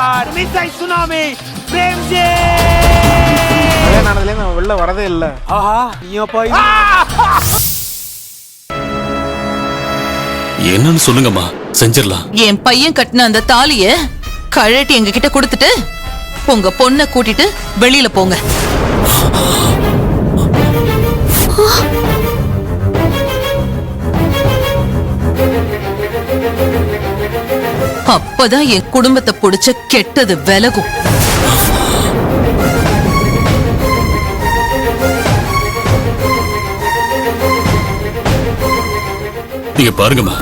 Sir மிஸ்ஸை tsunami Premji கல்யாணம் நான் வெளில வரதே இல்ல. ஆஹா நீப்பா என்னன்னு சொல்லுங்கம்மா, செஞ்சிடலாம். என் பையன் கட்டின அந்த தாலிய கழட்டி எங்க கிட்ட கொடுத்துட்டு உங்க பொண்ண கூட்டிட்டு வெளியில போங்க. அப்பதான் என் குடும்பத்தை புடிச்ச கெட்டது விலகும். நீங்க பாருங்கம்மா,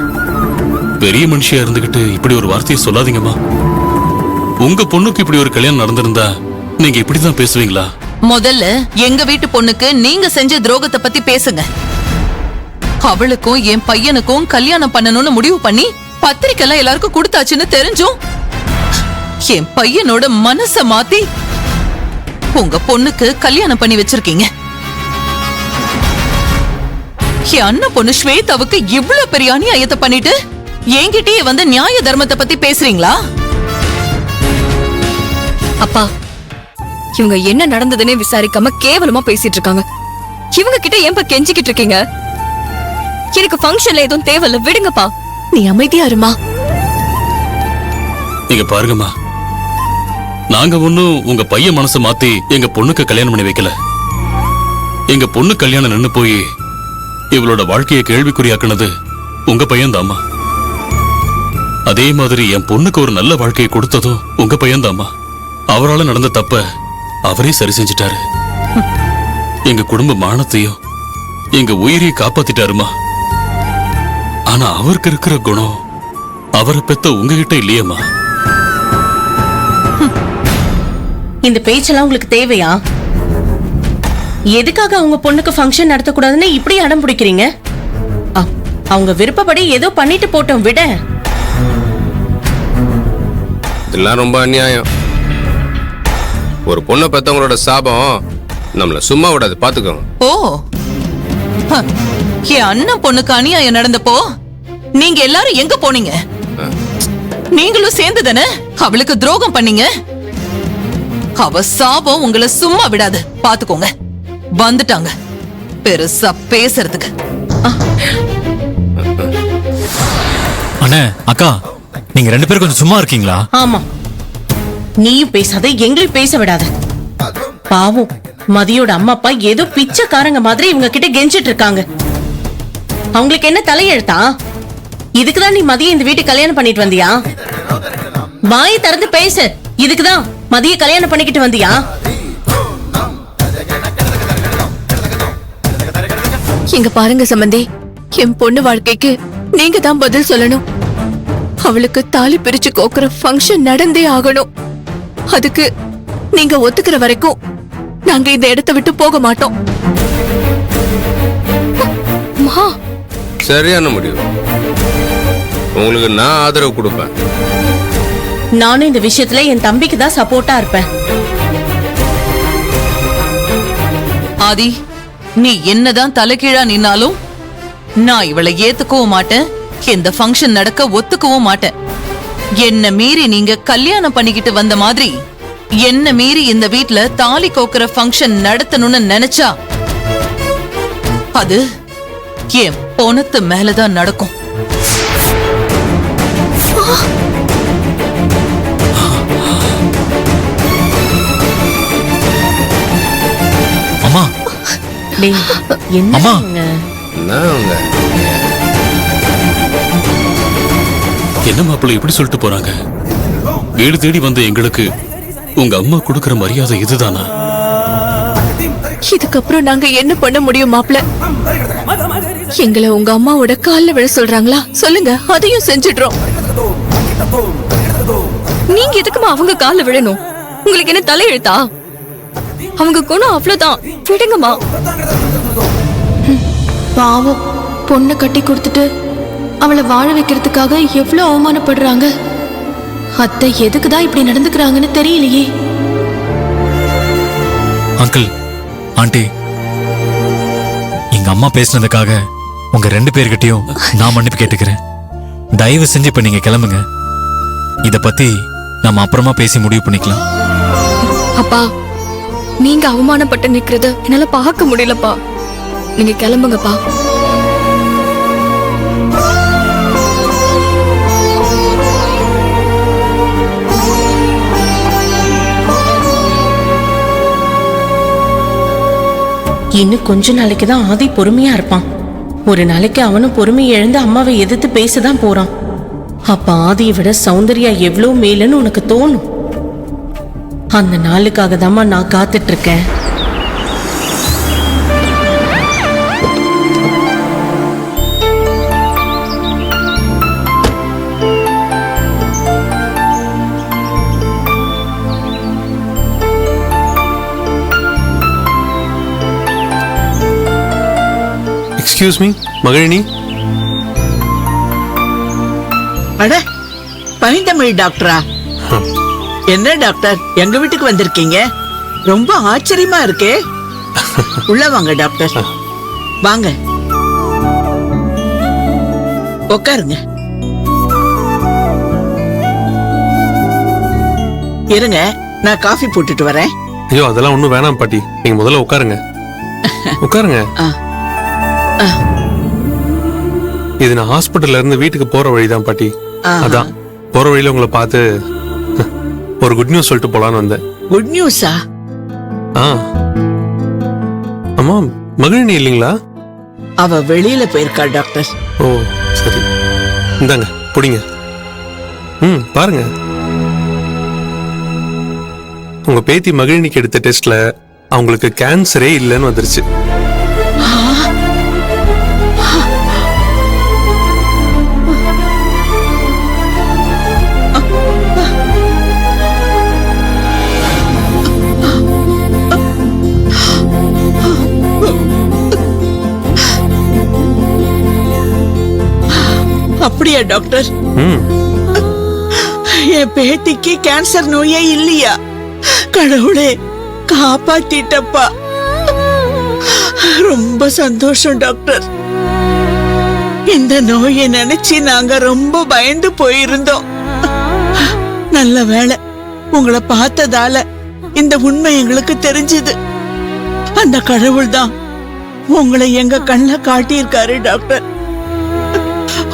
பெரிய மனுஷியா இருந்துகிட்டு இப்படி ஒரு வார்த்தையை சொல்லாதீங்கம்மா. உங்க பொண்ணுக்கு இப்படி ஒரு கல்யாணம் நடந்திருந்தா நீங்க இப்படிதான் பேசுவீங்களா? முதல்ல எங்க வீட்டு பொண்ணுக்கு நீங்க செஞ்ச துரோகத்தை பத்தி பேசுங்க. அவளுக்கும் என் பையனுக்கும் கல்யாணம் பண்ணணும்னு முடிவு பண்ணி பத்திரிக்கை எல்லாம் எல்லாருக்கும் கொடுத்தாச்சுன்னு தெரிஞ்சும் என் பையனோட மனச மாத்தி உங்க பொண்ணுக்கு கல்யாணம் பண்ணி வச்சிருக்கீங்க. என் அண்ணன் பொண்ணு ஸ்வேதாவுக்கு இவ்வளவு பெரிய அநியாயத்தை பண்ணிட்டு என்கிட்டயே வந்து நியாய தர்மத்தை பத்தி பேசுறீங்களா? அப்பா, இவங்க என்ன நடந்ததுன்னே விசாரிக்காம கேவலமா பேசிட்டு இருக்காங்க. இவங்க கிட்ட ஏன்பா கெஞ்சிக்கிட்டு இருக்கீங்க? எனக்கு ஃபங்க்ஷன்ல எதுவும் தேவையில்ல, விடுங்கப்பா. நீ அமைதியா இருமா. நீங்க பாருங்கம்மா, நாங்க ஒண்ணும் உங்க பையன் மனசை மாத்தி எங்க பொண்ணுக்கு கல்யாணம் பண்ணி வைக்கல. எங்க பொண்ணு கல்யாணம் நின்னு போய் இவளோட வாழ்க்கையை கேள்விக்குறியாக்குனது உங்க பையன்தாம்மா. அதே மாதிரி என் பொண்ணுக்கு ஒரு நல்ல வாழ்க்கையை கொடுத்ததும் உங்க பையன்தாம்மா. அவரால் நடந்த தப்ப அவரே சரி செஞ்சிட்டாரு. எங்க குடும்ப மானத்தையும் எங்க உயிரையும் காப்பாத்திட்டாருமா. ஆனா அவருக்கு இருக்கிற குணம் அவரை பெத்த உங்ககிட்ட இல்லையம்மா. இந்த பேச்செல்லாம் உங்களுக்கு தேவையா? எதுக்காக அவங்க பொண்ணுக்கு ஃபங்க்ஷன் நடத்தக்கூடாதுன்னு இப்படி அடம் பிடிக்கிறீங்க? அவங்க விருப்பப்படி ஏதோ பண்ணிட்டு போட்டோம், விட. இதெல்லாம் ரொம்ப அநியாயம். ஒரு பொண்ணை பெத்தவங்களோட சாபம் நம்மள சும்மா விடாது, பாத்துக்கோங்க. ஓ, என் அண்ணன் பொண்ணுக்கு அநியாயம் நடந்தப்போ நீங்க எல்லாரும் எங்க போனீங்க? நீங்களும் சேர்ந்து தானே அவளுக்கு துரோகம் பண்ணீங்க. அவ சாபம் உங்களை சும்மா விடாது, பாத்துக்கோங்க. வந்துட்டாங்க பெருசா பேசுறதுக்கு. அண்ணே, அக்கா, நீங்க ரெண்டு பேரும் கொஞ்சம் சும்மா இருக்கீங்களா? ஆமா, நீயும் பேசாத, எங்களையும் பேச விடாத. பாவம், மதியோட அம்மா அப்பா ஏதோ பிச்சைக்காரங்க மாதிரி இவங்க கிட்ட கெஞ்சிட்டு இருக்காங்க. அவங்களுக்கு என்ன தலையெழுத்தா? இதுக்குதான் நீ மதிய இந்த வீட்டு கல்யாணம் பண்ணிட்டு வந்தியா? வாய் திறந்து பேசு. இதுக்குதான் மதிய கல்யாணம் பண்ணிக்கிட்டு வந்தியா? இங்க பாருங்க சம்பந்தி, என் பொண்ணு வாழ்க்கைக்கு நீங்க தான் பதில் சொல்லணும். அவளுக்கு தாலி பிரிச்சு கோக்குற ஃபங்க்ஷன் நடந்தே ஆகணும். அதுக்கு நீங்க ஒத்துக்கிற வரைக்கும் நாங்க இந்த இடத்தை விட்டு போக மாட்டோம். சரியான முடிவு. உங்களுக்கு நான் ஆதரவு கொடுப்பேன். நானும் இந்த விஷயத்துல என் தம்பிக்கு தான் சப்போர்ட்டா இருப்பேன். ஆதி, நீ என்னதான் தலைகீழா நின்னாலும் நான் இவளை ஏத்துக்கவும் மாட்டேன், இந்த ஃபங்க்ஷன் நடக்க ஒத்துக்கவும் மாட்டேன். என்ன மீறி நீங்க கல்யாணம் பண்ணிக்கிட்டு வந்த மாதிரி என்ன மீறி இந்த வீட்ல தாலி கோக்குற ஃபங்க்ஷன் நடத்தணும்னு நினைச்சா அது என் பொணத்து மேலதான் நடக்கும். அம்மா, அம்மா, என்ன மாப்பிள்ளை இப்படி சொல்லிட்டு போறாங்க? வீடு தேடி வந்த எங்களுக்கு உங்க அம்மா கொடுக்கிற மரியாதை இதுதானா? இதுக்கப்புறம் நாங்க என்ன பண்ண முடியும் மாப்ள? எங்களை உங்க அம்மாவோட கால்ல விழ சொல்றாங்களா? சொல்லுங்க, அதையும் செஞ்சிடுறோம். நீங்க எதுக்குமா அவங்க கால்ல விழணும்? உங்களுக்கு என்ன தலையெழுத்தா? அவங்க குணம் அவ்வளவுதான், விடுங்கம்மா. பாவம், பொண்ணை கட்டி கொடுத்துட்டு அவளை வாழ வைக்கிறதுக்காக எவ்வளவு அவமானப்படுறாங்க. அத்தை எதுக்குதான் இப்படி நடந்துக்கிறாங்கன்னு தெரியலையே. அங்கிள், ஆண்டி, எங்க அம்மா பேசினதுக்காக உங்க ரெண்டு பேர்கிட்டயும் நான் மன்னிப்பு கேட்டுக்கிறேன். தயவு செஞ்சு இப்ப நீங்க கிளம்புங்க. இத பத்தி நம்ம அப்புறமா பேசி முடிவு பண்ணிக்கலாம். அப்பா நீங்க அவமானப்பட்டு நிக்கிறத என்னால பார்க்க முடியலப்பா. நீங்க கிளம்புங்கப்பா. இன்னும் கொஞ்ச நாளைக்கு தான் ஆதி பொறுமையா இருப்பான். ஒரு நாளைக்கு அவனும் பொறுமையை இழந்து அம்மாவை எதிர்த்து பேசதான் போறான். அப்ப ஆதியை விட சௌந்தர்யா எவ்வளவு மேலுன்னு உனக்கு தோணும். அந்த நாளுக்காக தாம்மா நான் காத்துட்டு இருக்கேன். Excuse me Magizhini. அட பைந்தமிழ் டாக்டரா? என்ன டாக்டர் எங்க வீட்டுக்கு வந்திருக்கீங்க? ரொம்ப ஆச்சரியமா இருக்கே. உள்ள வாங்க டாக்டர், வாங்க உட்காருங்க. இருங்க, நான் காஃபி போட்டுட்டு வரேன். ஐயோ அதெல்லாம் ஒண்ணும் வேணாம் பாட்டி, நீங்க முதல்ல உட்காருங்க. உட்காருங்க. இது நான் ஹாஸ்பிட்டல்ல இருந்து வீட்டுக்கு போற வழிதான் பாட்டி. அதான் போற வழியில உங்களை பார்த்து ஒரு குட் நியூஸ் சொல்லிட்டு போலான்னு வந்தேன். குட் நியூஸா? ஆமா, மகிழினி இல்லீங்களா? அவ வெளியில போயிருக்கா டாக்டர். ஓ சரி, இந்தாங்க புடிங்க. பாருங்க, உங்க பேத்தி மகிழினிக்கு எடுத்த டெஸ்ட்ல அவங்களுக்கு கேன்சரே இல்லைன்னு வந்துருச்சு. அப்படியா டாக்டர்? என் பேத்திக்கு கேன்சர் நோயே இல்லையா? கடவுளே காப்பாத்திட்டப்பா. ரொம்ப சந்தோஷம் டாக்டர். இந்த நோயை நினைச்சு நாங்க ரொம்ப பயந்து போயிருந்தோம். நல்ல வேளை உங்களை பார்த்ததால இந்த உண்மை எங்களுக்கு தெரிஞ்சது. அந்த கடவுள் தான் உங்களை எங்க கண்ணில் காட்டியிருக்காரு டாக்டர்.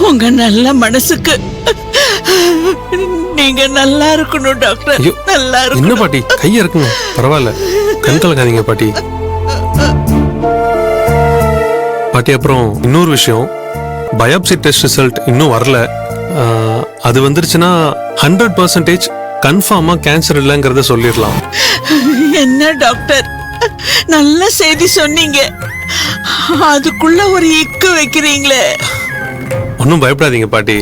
உங்க நல்ல மனசுக்கு நீங்க நல்லா இருக்கணும் டாக்டர். நல்லா என்ன இருக்கணும். பாட்டி கைய இருக்குங்க, பரவாயில்ல, கண் கலங்காதீங்க பாட்டி. பாட்டி அப்புறம் இன்னொரு விஷயம், பயாப்சி டெஸ்ட் ரிசல்ட் இன்னும் வரல. அது வந்துருச்சுன்னா 100% கன்ஃபார்மா கேன்சர் இல்லைங்கிறத சொல்லிடலாம். என்ன டாக்டர் நல்ல செய்தி சொன்னீங்க, அதுக்குள்ள ஒரு இக்கு வைக்கிறீங்களே. ஒன்றும் பயப்படாதீங்க பாட்டி,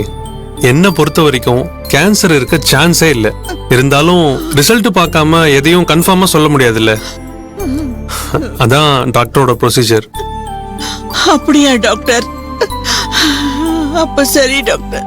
என்ன பொறுத்த வரைக்கும் கேன்சர் இருக்க சான்ஸே இல்லை. இருந்தாலும் ரிசல்ட் பார்க்காம எதையும் கன்ஃபார்மா சொல்ல முடியாதுல்ல, அதான் டாக்டரோட ப்ரொசீஜர். அப்படியா டாக்டர்? அப்ப சரி டாக்டர்.